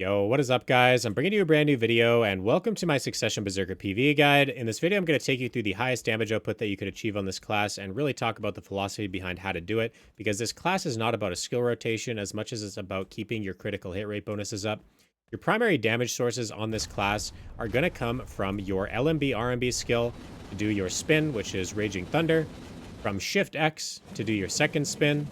Yo, what is up, guys? I'm bringing you a brand new video, and welcome to my Succession Berserker PvE guide. In this video, I'm going to take you through the highest damage output that you could achieve on this class and really talk about the philosophy behind how to do it, because this class is not about a skill rotation as much as it's about keeping your critical hit rate bonuses up. Your primary damage sources on this class are going to come from your LMB RMB skill to do your spin, which is Raging Thunder, from Shift X to do your second spin,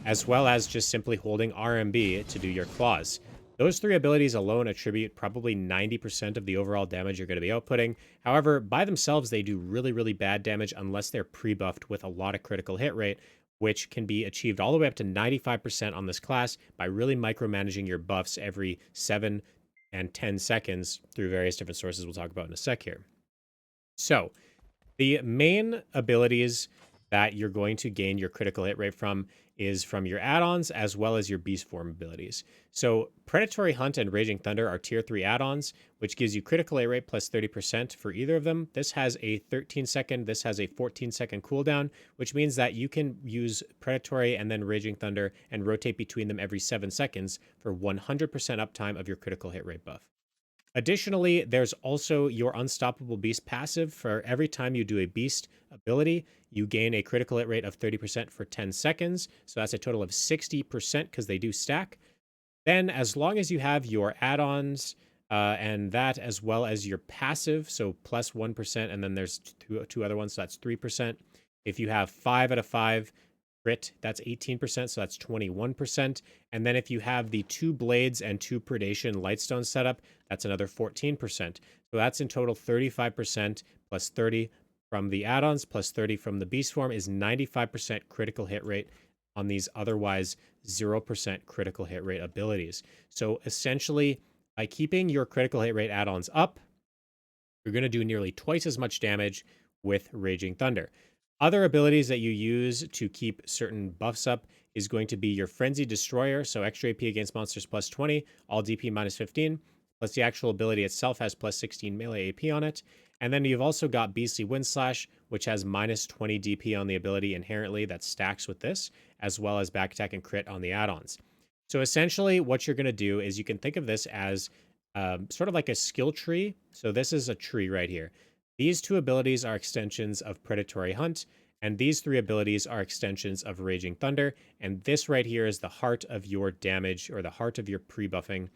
as well as just simply holding RMB to do your claws. Those three abilities alone attribute probably 90% of the overall damage you're going to be outputting. However, by themselves, they do really, really bad damage unless they're pre-buffed with a lot of critical hit rate, which can be achieved all the way up to 95% on this class by really micromanaging your buffs every 7 and 10 seconds through various different sources we'll talk about in a sec here. So, the main abilities that you're going to gain your critical hit rate from is from your add-ons as well as your beast form abilities. So Predatory Hunt and Raging Thunder are tier 3 add-ons, which gives you critical hit rate plus 30% for either of them. This has a 13 second, this has a 14 second cooldown, which means that you can use Predatory and then Raging Thunder and rotate between them every 7 seconds for 100% uptime of your critical hit rate buff. Additionally, there's also your Unstoppable Beast passive. For every time you do a Beast ability, you gain a critical hit rate of 30% for 10 seconds. So that's a total of 60% because they do stack. Then, as long as you have your add-ons and that as well as your passive, so plus 1%, and then there's two other ones, so that's 3%. If you have 5 out of 5 crit, that's 18%, so that's 21%. And then if you have the 2 blades and 2 predation lightstone setup, that's another 14%. So that's in total 35% plus 30 from the add-ons plus 30 from the beast form is 95% critical hit rate on these otherwise 0% critical hit rate abilities. So essentially, by keeping your critical hit rate add-ons up, you're going to do nearly twice as much damage with Raging Thunder. Other abilities that you use to keep certain buffs up is going to be your Frenzy Destroyer, so extra AP against monsters plus 20, all DP minus 15, plus the actual ability itself has plus 16 melee AP on it. And then you've also got Beastly Wind Slash, which has minus 20 DP on the ability inherently that stacks with this, as well as back attack and crit on the add-ons. So essentially what you're going to do is you can think of this as sort of like a skill tree. So this is a tree right here. These 2 abilities are extensions of Predatory Hunt, and these 3 abilities are extensions of Raging Thunder, and this right here is the heart of your damage, or the heart of your pre-buffing,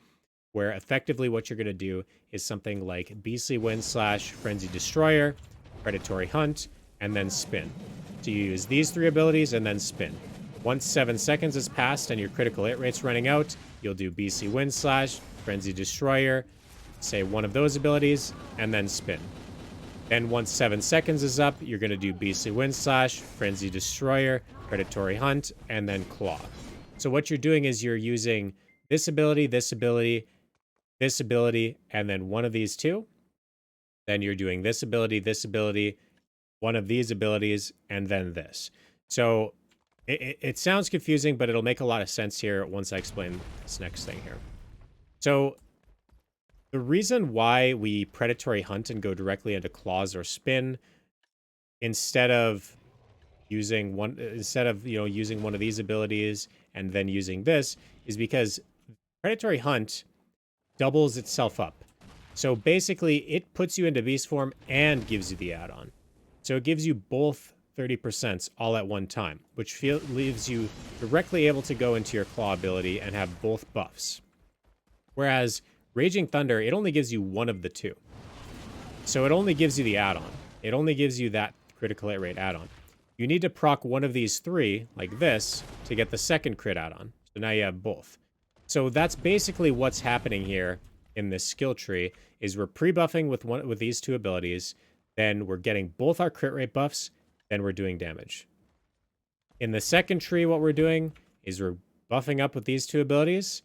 where effectively what you're going to do is something like Beastly Wind Slash, Frenzy Destroyer, Predatory Hunt, and then Spin. So you use these 3 abilities and then Spin. Once 7 seconds has passed and your critical hit rate's running out, you'll do Beastly Wind Slash, Frenzy Destroyer, say one of those abilities, and then Spin. Then once 7 seconds is up, you're going to do Beastly Wind Slash, Frenzy Destroyer, Predatory Hunt, and then Claw. So what you're doing is you're using this ability, this ability, this ability, and then one of these 2. Then you're doing this ability, one of these abilities, and then this. So it sounds confusing, but it'll make a lot of sense here once I explain this next thing here. So the reason why we Predatory Hunt and go directly into Claws or Spin instead of using one of these abilities and then using this is because Predatory Hunt doubles itself up. So basically it puts you into beast form and gives you the add-on. So it gives you both 30% all at one time, which leaves you directly able to go into your claw ability and have both buffs. Whereas Raging Thunder, it only gives you one of the 2. So it only gives you the add-on. It only gives you that critical hit rate add-on. You need to proc one of these 3, like this, to get the second crit add-on. So now you have both. So that's basically what's happening here in this skill tree, is we're pre-buffing with these 2 abilities, then we're getting both our crit rate buffs, then we're doing damage. In the second tree, what we're doing is we're buffing up with these 2 abilities,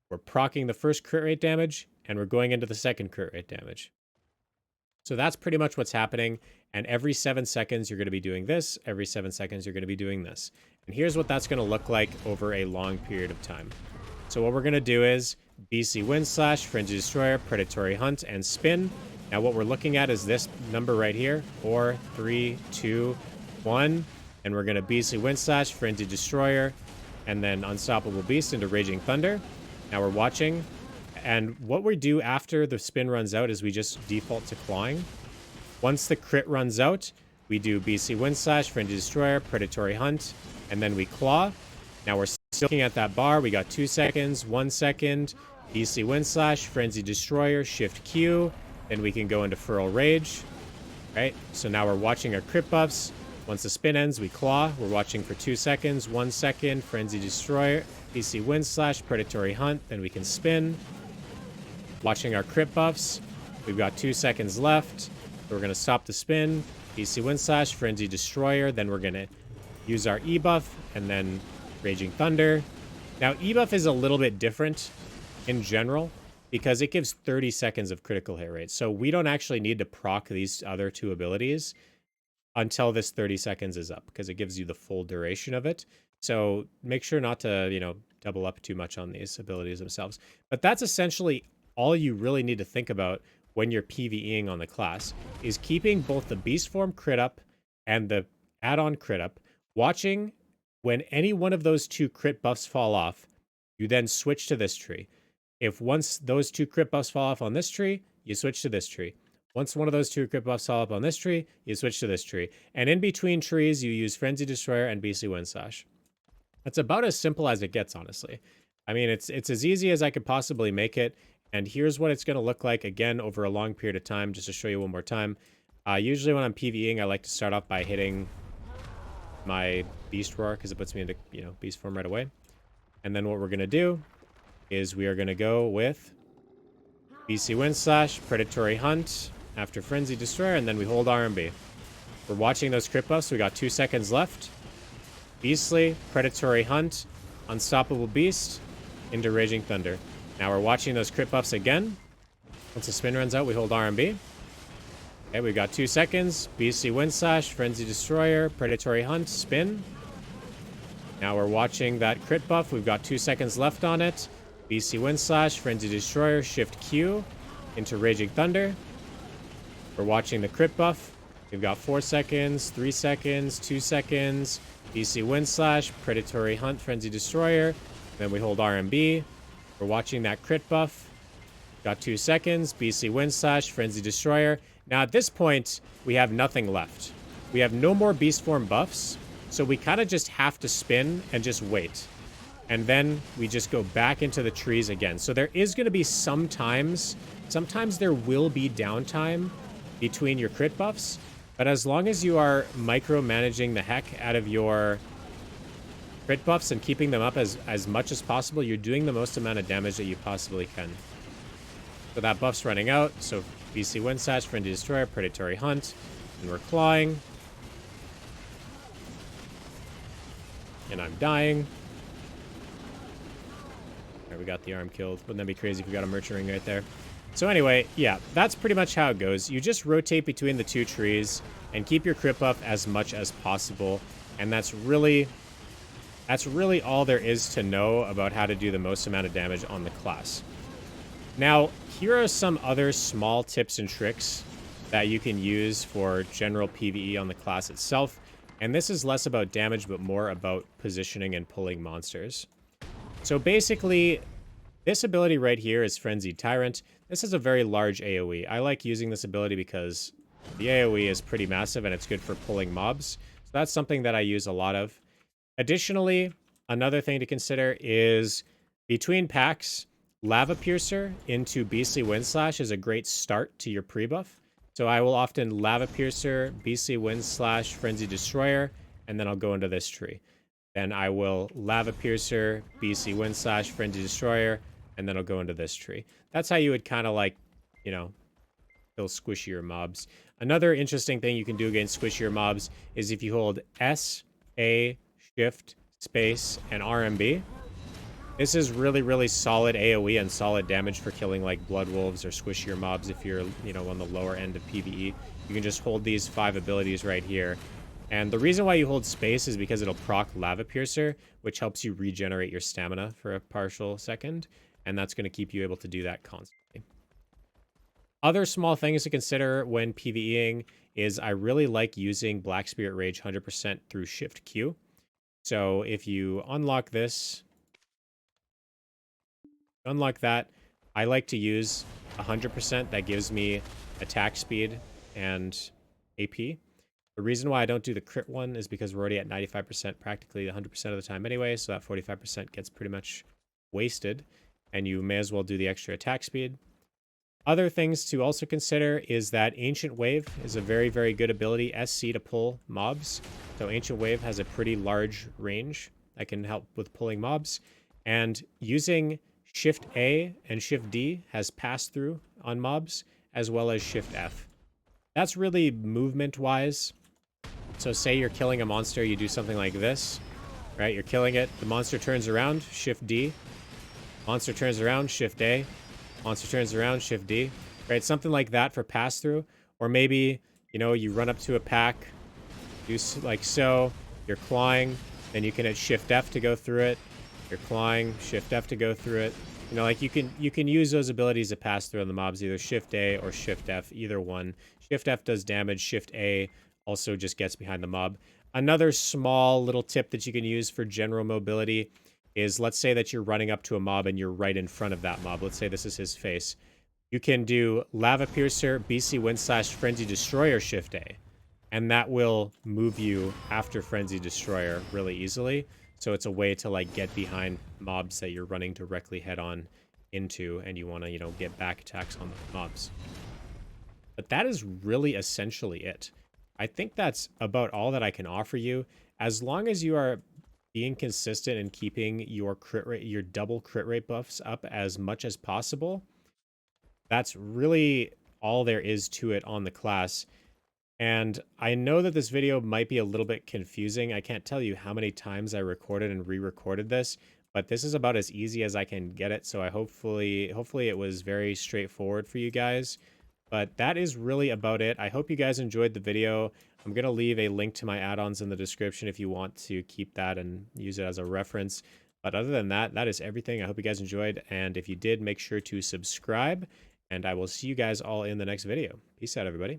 we're proccing the first crit rate damage, and we're going into the second crit rate damage. So that's pretty much what's happening, and every 7 seconds you're going to be doing this, every 7 seconds you're going to be doing this. And here's what that's going to look like over a long period of time. So what we're going to do is Beastly Wind Slash, Frenzy Destroyer, Predatory Hunt, and Spin. Now what we're looking at is this number right here, 4, 3, 2, 1, and we're going to Beastly Wind Slash, Frenzy Destroyer, and then Unstoppable Beast into Raging Thunder. Now we're watching and what we do after the spin runs out is we just default to clawing. Once the crit runs out, we do BC Wind Slash, Frenzy Destroyer, Predatory Hunt, and then we claw. Now we're still looking at that bar. We got 2 seconds, 1 second, BC Wind Slash, Frenzy Destroyer, Shift Q. Then we can go into Feral Rage. Right? So now we're watching our crit buffs. Once the spin ends, we claw. We're watching for 2 seconds, 1 second, Frenzy Destroyer, BC Wind Slash, Predatory Hunt. Then we can spin. Watching our crit buffs. We've got 2 seconds left. We're going to stop the spin. BC Wind Slash, Frenzy Destroyer. Then we're going to use our E buff and then Raging Thunder. Now, E buff is a little bit different in general because it gives 30 seconds of critical hit rate. So we don't actually need to proc these other 2 abilities until this 30 seconds is up because it gives you the full duration of it. So make sure not to, double up too much on these abilities themselves. But that's essentially all you really need to think about when you're PvEing on the class, is keeping both the beast form crit up and the add-on crit up, watching when any one of those 2 crit buffs fall off, you then switch to this tree. If once those 2 crit buffs fall off on this tree, you switch to this tree. Once one of those 2 crit buffs fall up on this tree, you switch to this tree. And in between trees, you use Frenzy Destroyer and BC Wind Slash. That's about as simple as it gets, honestly. I mean, it's as easy as I could possibly make it. And here's what it's going to look like, again, over a long period of time, just to show you one more time. Usually when I'm PvEing, I like to start off by hitting my Beast Roar, because it puts me into, beast form right away. And then what we're going to do is we are going to go with BC Wind Slash, Predatory Hunt, after Frenzy Destroyer, and then we hold RMB. We're watching those crit buffs. We got 2 seconds left. Beastly, Predatory Hunt, Unstoppable Beast, into Raging Thunder. Now we're watching those crit buffs again. Once the spin runs out, we hold RMB. Okay, we've got 2 seconds. BC Wind Slash, Frenzy Destroyer, Predatory Hunt, spin. Now we're watching that crit buff. We've got 2 seconds left on it. BC Wind Slash, Frenzy Destroyer, Shift Q, into Raging Thunder. We're watching the crit buff. We've got 4 seconds, 3 seconds, 2 seconds. BC Wind Slash, Predatory Hunt, Frenzy Destroyer. Then we hold RMB. We're watching that crit buff. Got 2 seconds. BC Wind Slash, Frenzy Destroyer. Now at this point, we have nothing left. We have no more beast form buffs. So we kind of just have to spin and just wait. And then we just go back into the trees again. So there is going to be sometimes there will be downtime between your crit buffs. But as long as you are micromanaging the heck out of your crit buffs and keeping them up as much as possible, you're doing the most amount of damage that you possibly can. So that buff's running out. So BC Wind Slash, Frenzy Destroyer, Predatory Hunt. And we're clawing. And I'm dying. Alright, we got the arm killed. Wouldn't that be crazy if we got a merchant ring right there? So anyway, yeah, that's pretty much how it goes. You just rotate between the 2 trees and keep your crit buff as much as possible. And that's really all there is to know about how to do the most amount of damage on the class. Now, here are some other small tips and tricks that you can use for general PvE on the class itself. And this is less about damage, but more about positioning and pulling monsters. So basically, this ability right here is Frenzied Tyrant. This is a very large AoE. I like using this ability because the AoE is pretty massive and it's good for pulling mobs. So that's something that I use a lot of. Additionally, another thing to consider is between packs, Lava Piercer into Beastly Wind Slash is a great start to your pre-buff. So I will often Lava Piercer, Beastly Wind Slash, Frenzy Destroyer, and then I'll go into this tree. Then I will Lava Piercer, BC Wind Slash, Frenzy Destroyer, and then I'll go into this tree. That's how you would kind of like, kill squishier mobs. Another interesting thing you can do against squishier mobs is if you hold S, A, Shift, Space, and RMB. This is really, really solid AoE and solid damage for killing like Blood Wolves or squishier mobs if you're, on the lower end of PvE. You can just hold these 5 abilities right here. And the reason why you hold space is because it'll proc Lava Piercer, which helps you regenerate your stamina for a partial second. And that's going to keep you able to do that constantly. Other small things to consider when PvEing is I really like using Black Spirit Rage 100% through Shift Q. So if you unlock this, unlock that, I like to use 100%. That gives me attack speed and AP. The reason why I don't do the crit one is because we're already at 95% practically 100% of the time anyway, so that 45% gets pretty much wasted, and you may as well do the extra attack speed. Other things to also consider is that Ancient Wave is a very, very good ability, SC, to pull mobs. So Ancient Wave has a pretty large range that can help with pulling mobs. And using Shift A and Shift D has pass-through on mobs, as well as Shift F. That's really movement-wise. So say you're killing a monster, you do something like this, right? You're killing it, the monster turns around, Shift D. Monster turns around, Shift A. Monster turns around, Shift D. Right, something like that for pass-through. Or maybe, you know, you run up to a pack, do like so, you're clawing, then you can hit Shift F to go through it. You're clawing, Shift F to go through it. You know, like you can use those abilities to pass through on the mobs, either Shift A or Shift F, either one. Shift F does damage, Shift A also just gets behind the mob. Another small little tip that you can use for general mobility is, let's say that you're running up to a mob and you're right in front of that mob. Let's say this is his face. You can do Lava Piercer, BC Wind Slash, Frenzy Destroyer, Shift A. And that will move you after Frenzy Destroyer really easily. So it's a way to like get behind mobs that you're running directly head on into and you want to, you know, get back attacks on the mobs. But that is really essentially it. I think that's about all that I can offer you. As long as you are being consistent and keeping your crit rate, your double crit rate buffs up as much as possible, that's really all there is to it on the class. And I know that this video might be a little bit confusing. I can't tell you how many times I recorded and re-recorded this, but this is about as easy as I can get it. So I hopefully it was very straightforward for you guys. But that is really about it. I hope you guys enjoyed the video. I'm going to leave a link to my add-ons in the description if you want to keep that and use it as a reference. But other than that, that is everything. I hope you guys enjoyed. And if you did, make sure to subscribe. And I will see you guys all in the next video. Peace out, everybody.